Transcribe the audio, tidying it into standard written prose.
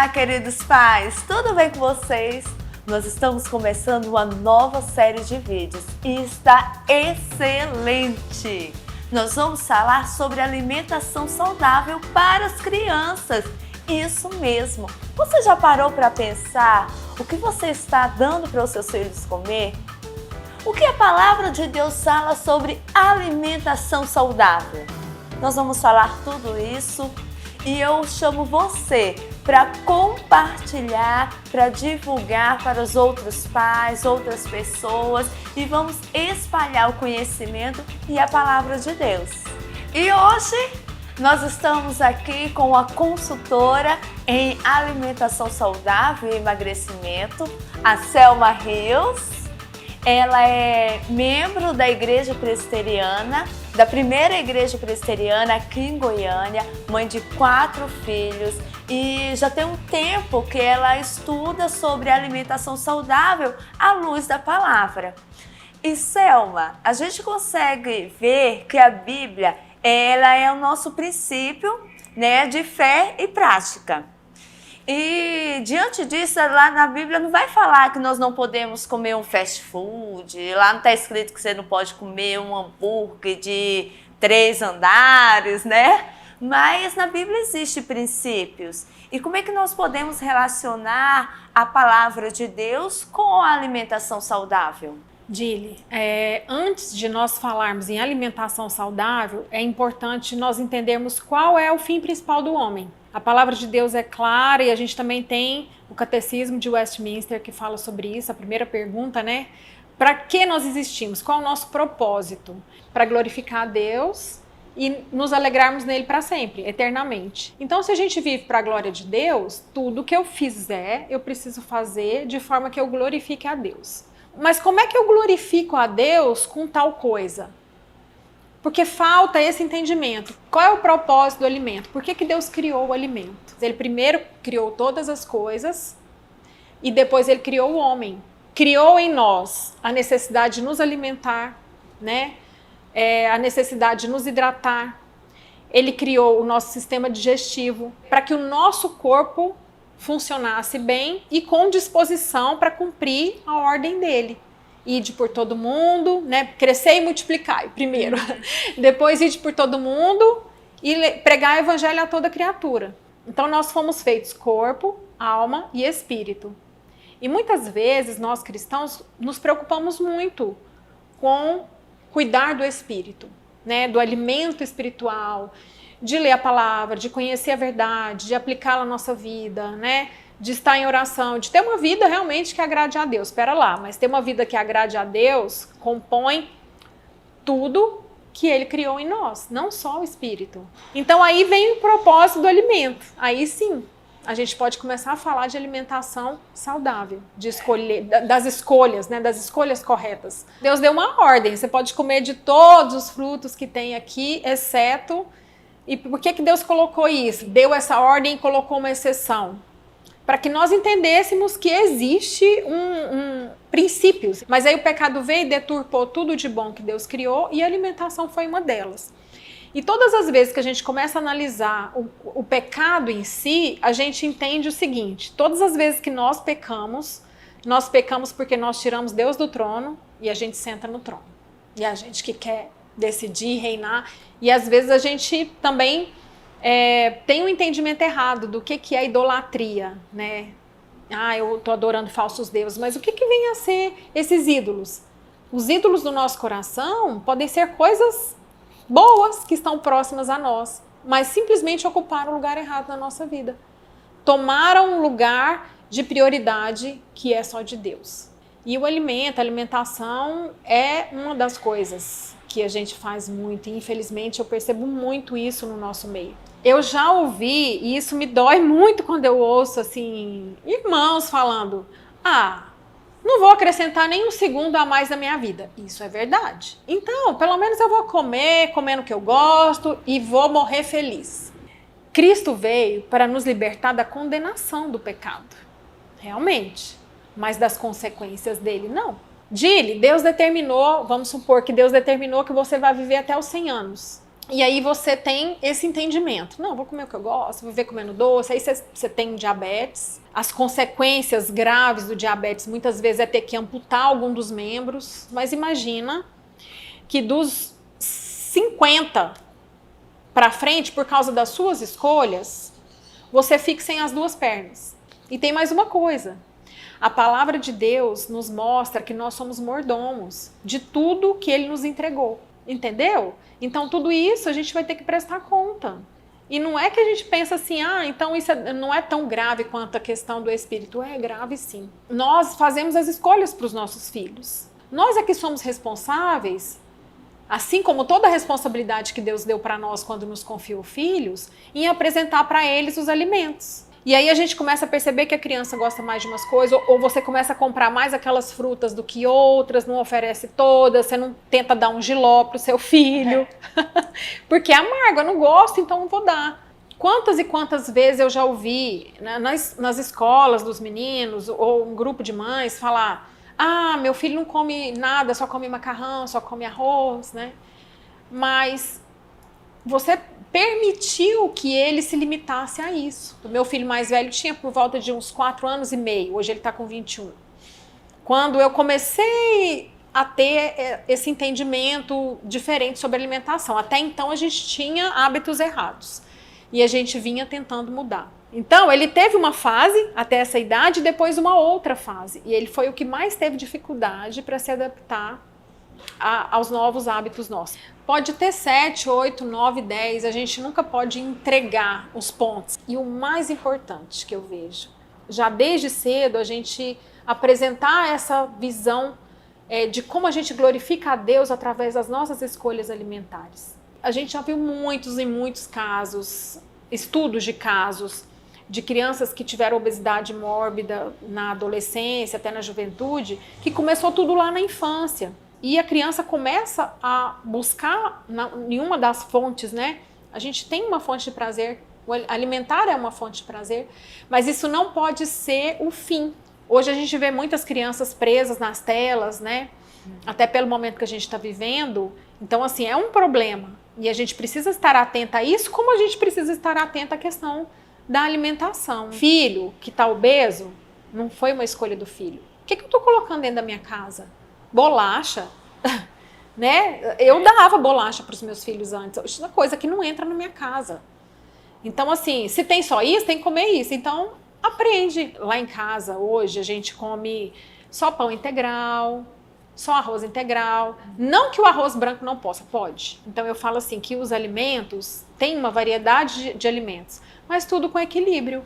Olá, queridos pais, tudo bem com vocês? Nós estamos começando uma nova série de vídeos e está excelente! Nós vamos falar sobre alimentação saudável para as crianças. Isso mesmo! Você já parou para pensar o que você está dando para os seus filhos comer? O que a palavra de Deus fala sobre alimentação saudável? Nós vamos falar tudo isso e eu chamo você para compartilhar, para divulgar para os outros pais, outras pessoas e vamos espalhar o conhecimento e a palavra de Deus. E hoje nós estamos aqui com a consultora em alimentação saudável e emagrecimento, a Selma Rios. Ela é membro da Igreja Presbiteriana, da primeira Igreja Presbiteriana aqui em Goiânia, mãe de 4 filhos e já tem um tempo que ela estuda sobre alimentação saudável à luz da palavra. E Selma, a gente consegue ver que a Bíblia ela é o nosso princípio, né, de fé e prática. E diante disso, lá na Bíblia não vai falar que nós não podemos comer um fast food, lá não está escrito que você não pode comer um hambúrguer de 3 andares, né? Mas na Bíblia existem princípios. E como é que nós podemos relacionar a palavra de Deus com a alimentação saudável? Dili, antes de nós falarmos em alimentação saudável, é importante nós entendermos qual é o fim principal do homem. A palavra de Deus é clara e a gente também tem o Catecismo de Westminster que fala sobre isso, a primeira pergunta, né? Para que nós existimos? Qual é o nosso propósito? Para glorificar a Deus e nos alegrarmos nele para sempre, eternamente. Então, se a gente vive para a glória de Deus, tudo que eu fizer, eu preciso fazer de forma que eu glorifique a Deus. Mas como é que eu glorifico a Deus com tal coisa? Porque falta esse entendimento. Qual é o propósito do alimento? Por que Deus criou o alimento? Ele primeiro criou todas as coisas e depois ele criou o homem. Criou em nós a necessidade de nos alimentar, né? A necessidade de nos hidratar. Ele criou o nosso sistema digestivo para que o nosso corpo funcionasse bem e com disposição para cumprir a ordem dele. Ide por todo mundo, né? Crescer e multiplicar primeiro. Depois ide por todo mundo e pregar o evangelho a toda criatura. Então nós fomos feitos corpo, alma e espírito. E muitas vezes nós cristãos nos preocupamos muito com cuidar do espírito, né? Do alimento espiritual, de ler a palavra, de conhecer a verdade, de aplicá-la na nossa vida, né? De estar em oração, de ter uma vida realmente que agrade a Deus. Espera lá, mas ter uma vida que agrade a Deus compõe tudo que Ele criou em nós, não só o Espírito. Então aí vem o propósito do alimento. Aí sim, a gente pode começar a falar de alimentação saudável, de escolher, das escolhas, né, das escolhas corretas. Deus deu uma ordem, você pode comer de todos os frutos que tem aqui, exceto... E por que Deus colocou isso? Deu essa ordem e colocou uma exceção. Para que nós entendêssemos que existe princípios. Mas aí o pecado veio e deturpou tudo de bom que Deus criou e a alimentação foi uma delas. E todas as vezes que a gente começa a analisar o pecado em si, a gente entende o seguinte: todas as vezes que nós pecamos porque nós tiramos Deus do trono e a gente senta no trono. E a gente que quer decidir, reinar, e às vezes a gente também tem um entendimento errado do que é idolatria, né? Eu estou adorando falsos deuses, mas o que vem a ser esses ídolos? Os ídolos do nosso coração podem ser coisas boas que estão próximas a nós, mas simplesmente ocuparam o lugar errado na nossa vida. Tomaram um lugar de prioridade que é só de Deus. E o alimento, a alimentação é uma das coisas que a gente faz muito, e infelizmente eu percebo muito isso no nosso meio. Eu já ouvi, e isso me dói muito quando eu ouço assim, irmãos falando: não vou acrescentar nem um segundo a mais na minha vida. Isso é verdade. Então, pelo menos eu vou comendo o que eu gosto e vou morrer feliz. Cristo veio para nos libertar da condenação do pecado, realmente, mas das consequências dele não. Deus determinou, vamos supor que Deus determinou que você vai viver até os 100 anos. E aí você tem esse entendimento. Não, vou comer o que eu gosto, vou viver comendo doce. Aí você tem diabetes. As consequências graves do diabetes muitas vezes é ter que amputar algum dos membros. Mas imagina que dos 50 para frente, por causa das suas escolhas, você fique sem as duas pernas. E tem mais uma coisa. A palavra de Deus nos mostra que nós somos mordomos de tudo que Ele nos entregou. Entendeu? Então tudo isso a gente vai ter que prestar conta. E não é que a gente pensa assim, então isso não é tão grave quanto a questão do espírito. É grave sim. Nós fazemos as escolhas para os nossos filhos. Nós é que somos responsáveis, assim como toda a responsabilidade que Deus deu para nós quando nos confiou filhos, em apresentar para eles os alimentos. E aí a gente começa a perceber que a criança gosta mais de umas coisas, ou você começa a comprar mais aquelas frutas do que outras, não oferece todas, você não tenta dar um jiló pro seu filho, porque é amargo, eu não gosto, então não vou dar. Quantas e quantas vezes eu já ouvi, né, nas escolas dos meninos, ou um grupo de mães falar, meu filho não come nada, só come macarrão, só come arroz, né? Mas você permitiu que ele se limitasse a isso. O meu filho mais velho tinha por volta de uns 4 anos e meio, hoje ele está com 21. Quando eu comecei a ter esse entendimento diferente sobre alimentação, até então a gente tinha hábitos errados e a gente vinha tentando mudar. Então ele teve uma fase até essa idade e depois uma outra fase, e ele foi o que mais teve dificuldade para se adaptar aos novos hábitos nossos. Pode ter 7, 8, 9, 10, a gente nunca pode entregar os pontos. E o mais importante que eu vejo, já desde cedo a gente apresentar essa visão de como a gente glorifica a Deus através das nossas escolhas alimentares. A gente já viu muitos e muitos casos, estudos de casos, de crianças que tiveram obesidade mórbida na adolescência, até na juventude, que começou tudo lá na infância. E a criança começa a buscar em uma das fontes, né? A gente tem uma fonte de prazer, o alimentar é uma fonte de prazer, mas isso não pode ser o fim. Hoje a gente vê muitas crianças presas nas telas, né? Até pelo momento que a gente está vivendo. Então, assim, é um problema. E a gente precisa estar atenta a isso, como a gente precisa estar atenta à questão da alimentação. Filho que está obeso, não foi uma escolha do filho. O que eu estou colocando dentro da minha casa? Bolacha, né? Eu dava bolacha para os meus filhos antes. Isso é uma coisa que não entra na minha casa. Então, assim, se tem só isso, tem que comer isso. Então, aprende. Lá em casa, hoje, a gente come só pão integral, só arroz integral. Não que o arroz branco não possa, pode. Então, eu falo assim, que os alimentos, tem uma variedade de alimentos, mas tudo com equilíbrio.